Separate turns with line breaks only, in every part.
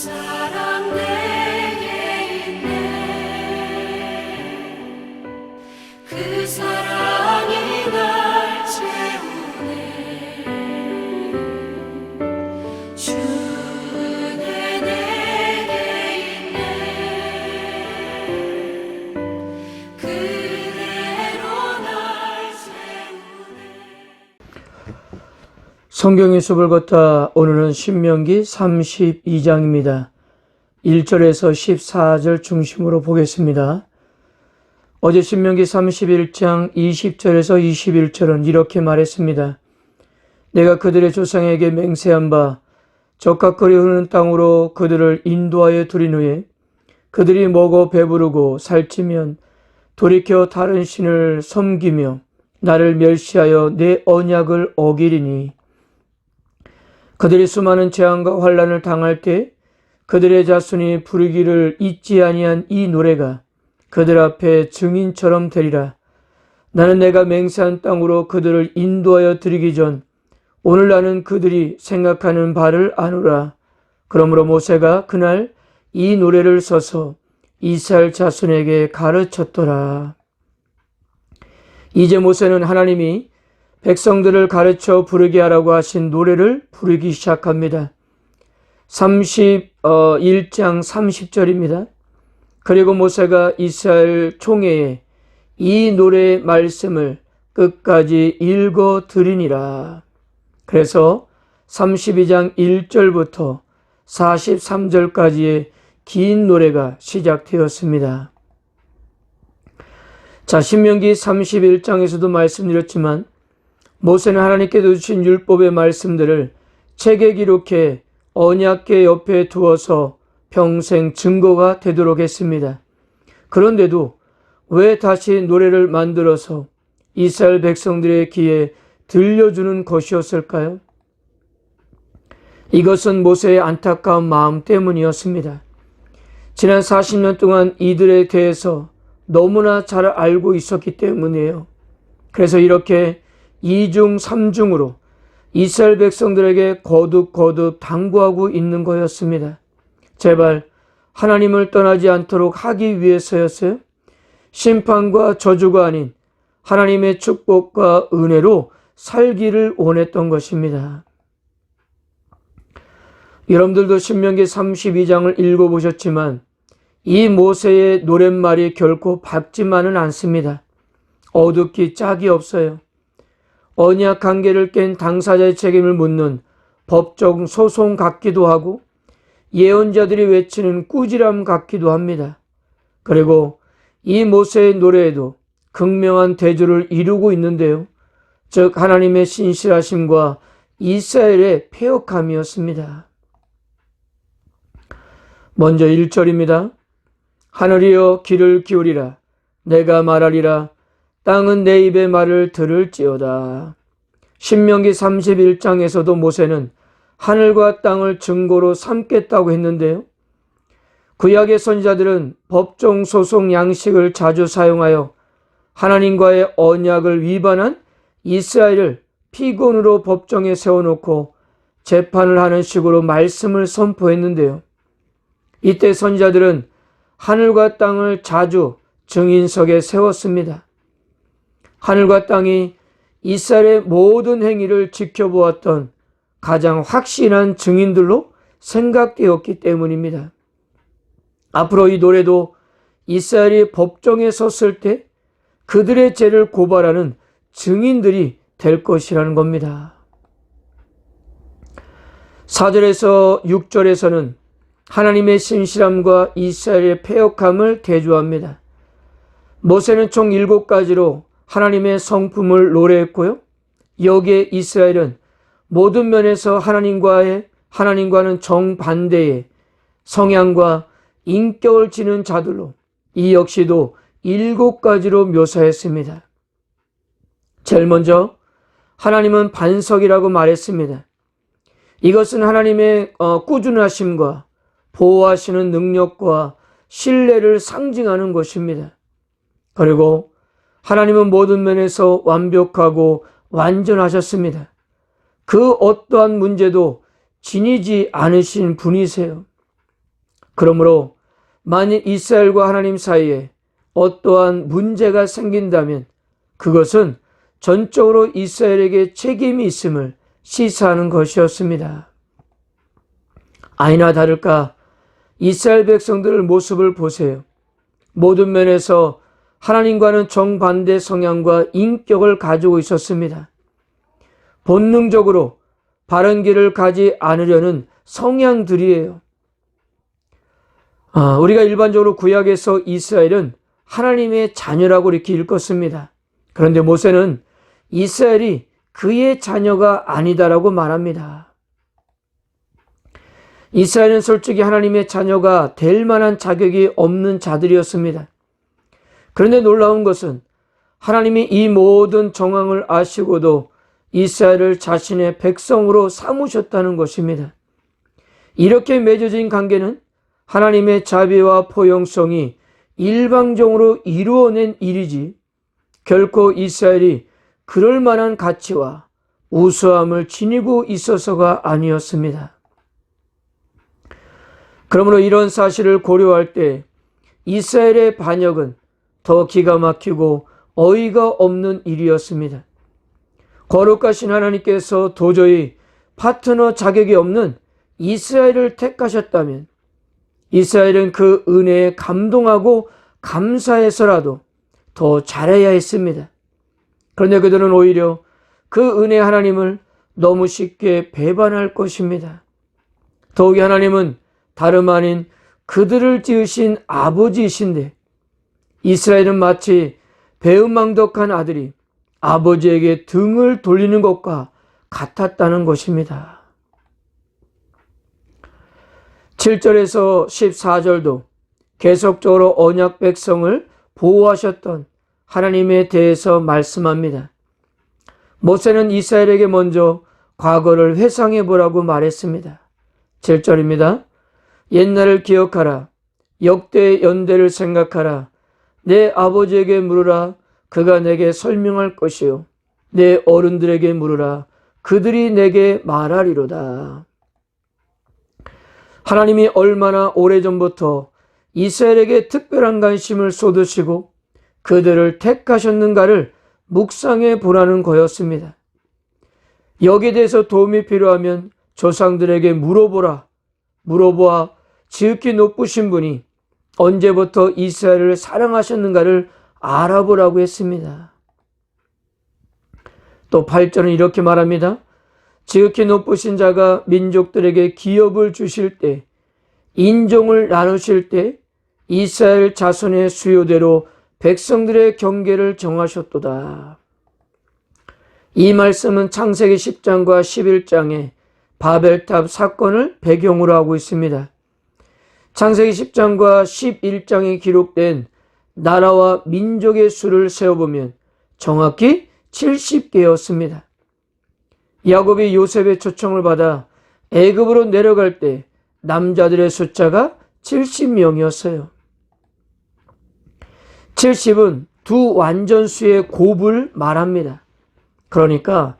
사랑 내게 있네. 그 사랑이 날 채우네. 주는 내게 있네. 그대로 날 채우네.
성경의 숲을 걷다. 오늘은 신명기 32장입니다. 1절에서 14절 중심으로 보겠습니다. 어제 신명기 31장 20절에서 21절은 이렇게 말했습니다. 내가 그들의 조상에게 맹세한 바 적각거리 흐르는 땅으로 그들을 인도하여 두린 후에 그들이 먹어 배부르고 살찌면 돌이켜 다른 신을 섬기며 나를 멸시하여 내 언약을 어기리니 그들이 수많은 재앙과 환난을 당할 때 그들의 자손이 부르기를 잊지 아니한 이 노래가 그들 앞에 증인처럼 되리라. 나는 내가 맹세한 땅으로 그들을 인도하여 드리기 전 오늘 나는 그들이 생각하는 바를 아노라. 그러므로 모세가 그날 이 노래를 써서 이스라엘 자손에게 가르쳤더라. 이제 모세는 하나님이 백성들을 가르쳐 부르게 하라고 하신 노래를 부르기 시작합니다. 31장 30절입니다. 그리고 모세가 이스라엘 총회에 이 노래의 말씀을 끝까지 읽어 드리니라. 그래서 32장 1절부터 43절까지의 긴 노래가 시작되었습니다. 자, 신명기 31장에서도 말씀드렸지만 모세는 하나님께서 주신 율법의 말씀들을 책에 기록해 언약궤 옆에 두어서 평생 증거가 되도록 했습니다. 그런데도 왜 다시 노래를 만들어서 이스라엘 백성들의 귀에 들려주는 것이었을까요? 이것은 모세의 안타까운 마음 때문이었습니다. 지난 40년 동안 이들에 대해서 너무나 잘 알고 있었기 때문이에요. 그래서 이렇게 2중 3중으로 이스라엘 백성들에게 거듭 당부하고 있는 거였습니다. 제발 하나님을 떠나지 않도록 하기 위해서였어요. 심판과 저주가 아닌 하나님의 축복과 은혜로 살기를 원했던 것입니다. 여러분들도 신명기 32장을 읽어보셨지만 이 모세의 노랫말이 결코 밝지만은 않습니다. 어둡기 짝이 없어요. 언약 관계를 깬 당사자의 책임을 묻는 법적 소송 같기도 하고 예언자들이 외치는 꾸지람 같기도 합니다. 그리고 이 모세의 노래에도 극명한 대조를 이루고 있는데요. 즉 하나님의 신실하심과 이스라엘의 패역함이었습니다. 먼저 1절입니다. 하늘이여 귀를 기울이라. 내가 말하리라. 땅은 내 입의 말을 들을지어다. 신명기 31장에서도 모세는 하늘과 땅을 증거로 삼겠다고 했는데요. 구약의 선지자들은 법정 소송 양식을 자주 사용하여 하나님과의 언약을 위반한 이스라엘을 피곤으로 법정에 세워놓고 재판을 하는 식으로 말씀을 선포했는데요. 이때 선지자들은 하늘과 땅을 자주 증인석에 세웠습니다. 하늘과 땅이 이스라엘의 모든 행위를 지켜보았던 가장 확실한 증인들로 생각되었기 때문입니다. 앞으로 이 노래도 이스라엘이 법정에 섰을 때 그들의 죄를 고발하는 증인들이 될 것이라는 겁니다. 4절에서 6절에서는 하나님의 신실함과 이스라엘의 패역함을 대조합니다. 모세는 총 7가지로 하나님의 성품을 노래했고요. 여기에 이스라엘은 모든 면에서 하나님과는 정반대의 성향과 인격을 지닌 자들로 이 역시도 7가지로 묘사했습니다. 제일 먼저 하나님은 반석이라고 말했습니다. 이것은 하나님의 꾸준하심과 보호하시는 능력과 신뢰를 상징하는 것입니다. 그리고 하나님은 모든 면에서 완벽하고 완전하셨습니다. 그 어떠한 문제도 지니지 않으신 분이세요. 그러므로 만일 이스라엘과 하나님 사이에 어떠한 문제가 생긴다면 그것은 전적으로 이스라엘에게 책임이 있음을 시사하는 것이었습니다. 아니나 다를까 이스라엘 백성들의 모습을 보세요. 모든 면에서 하나님과는 정반대 성향과 인격을 가지고 있었습니다. 본능적으로 바른 길을 가지 않으려는 성향들이에요. 우리가 일반적으로 구약에서 이스라엘은 하나님의 자녀라고 이렇게 읽었습니다. 그런데 모세는 이스라엘이 그의 자녀가 아니다라고 말합니다. 이스라엘은 솔직히 하나님의 자녀가 될 만한 자격이 없는 자들이었습니다. 그런데 놀라운 것은 하나님이 이 모든 정황을 아시고도 이스라엘을 자신의 백성으로 삼으셨다는 것입니다. 이렇게 맺어진 관계는 하나님의 자비와 포용성이 일방적으로 이루어낸 일이지 결코 이스라엘이 그럴 만한 가치와 우수함을 지니고 있어서가 아니었습니다. 그러므로 이런 사실을 고려할 때 이스라엘의 반역은 더 기가 막히고 어이가 없는 일이었습니다. 거룩하신 하나님께서 도저히 파트너 자격이 없는 이스라엘을 택하셨다면 이스라엘은 그 은혜에 감동하고 감사해서라도 더 잘해야 했습니다. 그런데 그들은 오히려 그 은혜 하나님을 너무 쉽게 배반할 것입니다. 더욱이 하나님은 다름 아닌 그들을 지으신 아버지이신데 이스라엘은 마치 배은망덕한 아들이 아버지에게 등을 돌리는 것과 같았다는 것입니다. 7절에서 14절도 계속적으로 언약 백성을 보호하셨던 하나님에 대해서 말씀합니다. 모세는 이스라엘에게 먼저 과거를 회상해 보라고 말했습니다. 7절입니다. 옛날을 기억하라. 역대의 연대를 생각하라. 내 아버지에게 물으라. 그가 내게 설명할 것이요. 내 어른들에게 물으라. 그들이 내게 말하리로다. 하나님이 얼마나 오래전부터 이스라엘에게 특별한 관심을 쏟으시고 그들을 택하셨는가를 묵상해 보라는 거였습니다. 여기에 대해서 도움이 필요하면 조상들에게 물어보라. 물어보아 지극히 높으신 분이 언제부터 이스라엘을 사랑하셨는가를 알아보라고 했습니다. 또 8절은 이렇게 말합니다. 지극히 높으신 자가 민족들에게 기업을 주실 때, 인종을 나누실 때 이스라엘 자손의 수요대로 백성들의 경계를 정하셨도다. 이 말씀은 창세기 10장과 11장의 바벨탑 사건을 배경으로 하고 있습니다. 창세기 10장과 11장에 기록된 나라와 민족의 수를 세어보면 정확히 70개였습니다. 야곱이 요셉의 초청을 받아 애굽으로 내려갈 때 남자들의 숫자가 70명이었어요. 70은 두 완전수의 곱을 말합니다. 그러니까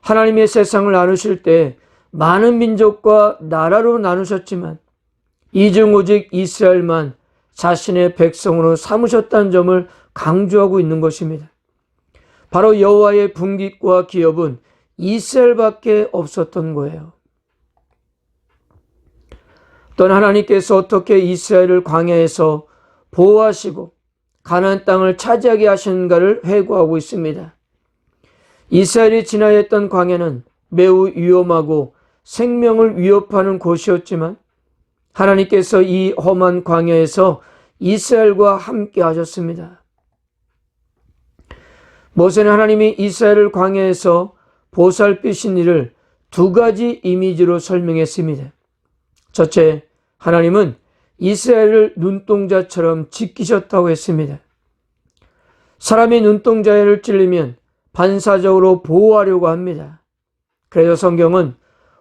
하나님의 세상을 나누실 때 많은 민족과 나라로 나누셨지만 이 중 오직 이스라엘만 자신의 백성으로 삼으셨다는 점을 강조하고 있는 것입니다. 바로 여호와의 분깃과 기업은 이스라엘밖에 없었던 거예요. 또한 하나님께서 어떻게 이스라엘을 광야에서 보호하시고 가나안 땅을 차지하게 하시는가를 회고하고 있습니다. 이스라엘이 지나했던 광야는 매우 위험하고 생명을 위협하는 곳이었지만 하나님께서 이 험한 광야에서 이스라엘과 함께 하셨습니다. 모세는 하나님이 이스라엘을 광야에서 보살피신 일을 두 가지 이미지로 설명했습니다. 첫째, 하나님은 이스라엘을 눈동자처럼 지키셨다고 했습니다. 사람이 눈동자를 찔리면 반사적으로 보호하려고 합니다. 그래서 성경은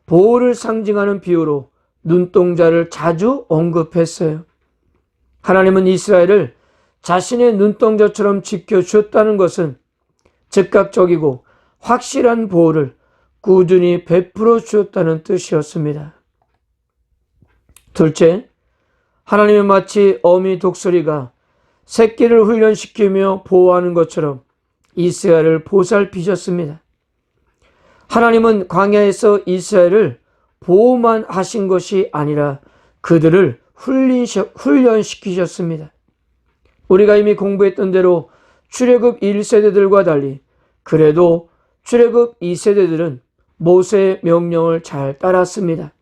보호를 상징하는 비유로 눈동자를 자주 언급했어요. 하나님은 이스라엘을 자신의 눈동자처럼 지켜주었다는 것은 즉각적이고 확실한 보호를 꾸준히 베풀어 주었다는 뜻이었습니다. 둘째, 하나님은 마치 어미 독수리가 새끼를 훈련시키며 보호하는 것처럼 이스라엘을 보살피셨습니다. 하나님은 광야에서 이스라엘을 보호만 하신 것이 아니라 그들을 훈련시키셨습니다. 우리가 이미 공부했던 대로 출애굽 1세대들과 달리 그래도 출애굽 2세대들은 모세의 명령을 잘 따랐습니다.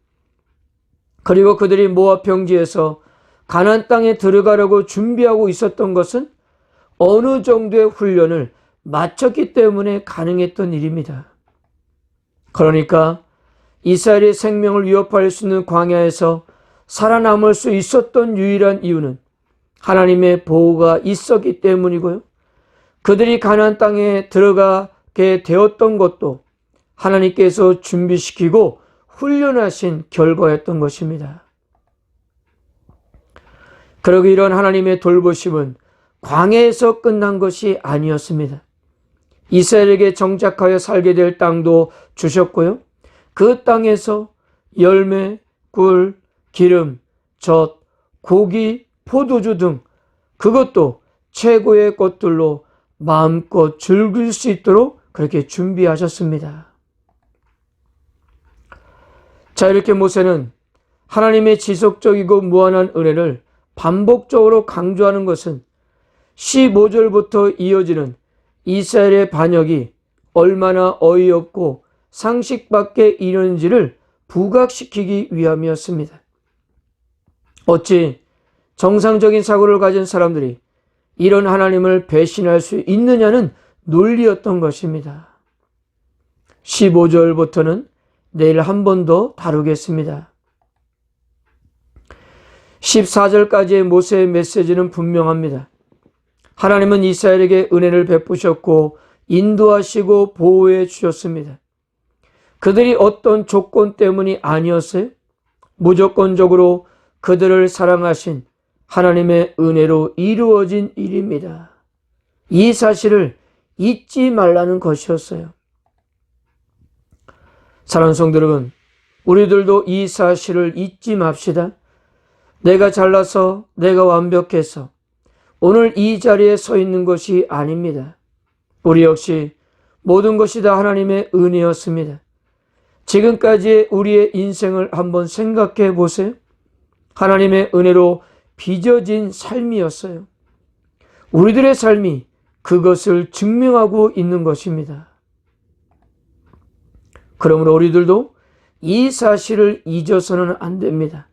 그리고 그들이 모압 평지에서 가나안 땅에 들어가려고 준비하고 있었던 것은 어느 정도의 훈련을 마쳤기 때문에 가능했던 일입니다. 그러니까 이스라엘의 생명을 위협할 수 있는 광야에서 살아남을 수 있었던 유일한 이유는 하나님의 보호가 있었기 때문이고요. 그들이 가나안 땅에 들어가게 되었던 것도 하나님께서 준비시키고 훈련하신 결과였던 것입니다. 그리고 이런 하나님의 돌보심은 광야에서 끝난 것이 아니었습니다. 이스라엘에게 정착하여 살게 될 땅도 주셨고요. 그 땅에서 열매, 꿀, 기름, 젖, 고기, 포도주 등 그것도 최고의 것들로 마음껏 즐길 수 있도록 그렇게 준비하셨습니다. 자, 이렇게 모세는 하나님의 지속적이고 무한한 은혜를 반복적으로 강조하는 것은 15절부터 이어지는 이스라엘의 반역이 얼마나 어이없고 상식 밖의 일인지를 부각시키기 위함이었습니다. 어찌 정상적인 사고를 가진 사람들이 이런 하나님을 배신할 수 있느냐는 논리였던 것입니다. 15절부터는 내일 한 번 더 다루겠습니다. 14절까지의 모세의 메시지는 분명합니다. 하나님은 이스라엘에게 은혜를 베푸셨고 인도하시고 보호해 주셨습니다. 그들이 어떤 조건 때문이 아니었어요. 무조건적으로 그들을 사랑하신 하나님의 은혜로 이루어진 일입니다. 이 사실을 잊지 말라는 것이었어요. 사랑하는 성도 여러분, 우리들도 이 사실을 잊지 맙시다. 내가 잘나서, 내가 완벽해서 오늘 이 자리에 서 있는 것이 아닙니다. 우리 역시 모든 것이 다 하나님의 은혜였습니다. 지금까지의 우리의 인생을 한번 생각해 보세요. 하나님의 은혜로 빚어진 삶이었어요. 우리들의 삶이 그것을 증명하고 있는 것입니다. 그러므로 우리들도 이 사실을 잊어서는 안 됩니다.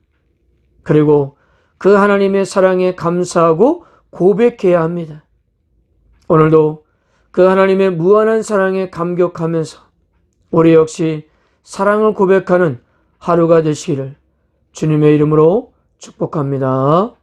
그리고 그 하나님의 사랑에 감사하고 고백해야 합니다. 오늘도 그 하나님의 무한한 사랑에 감격하면서 우리 역시 사랑을 고백하는 하루가 되시기를 주님의 이름으로 축복합니다.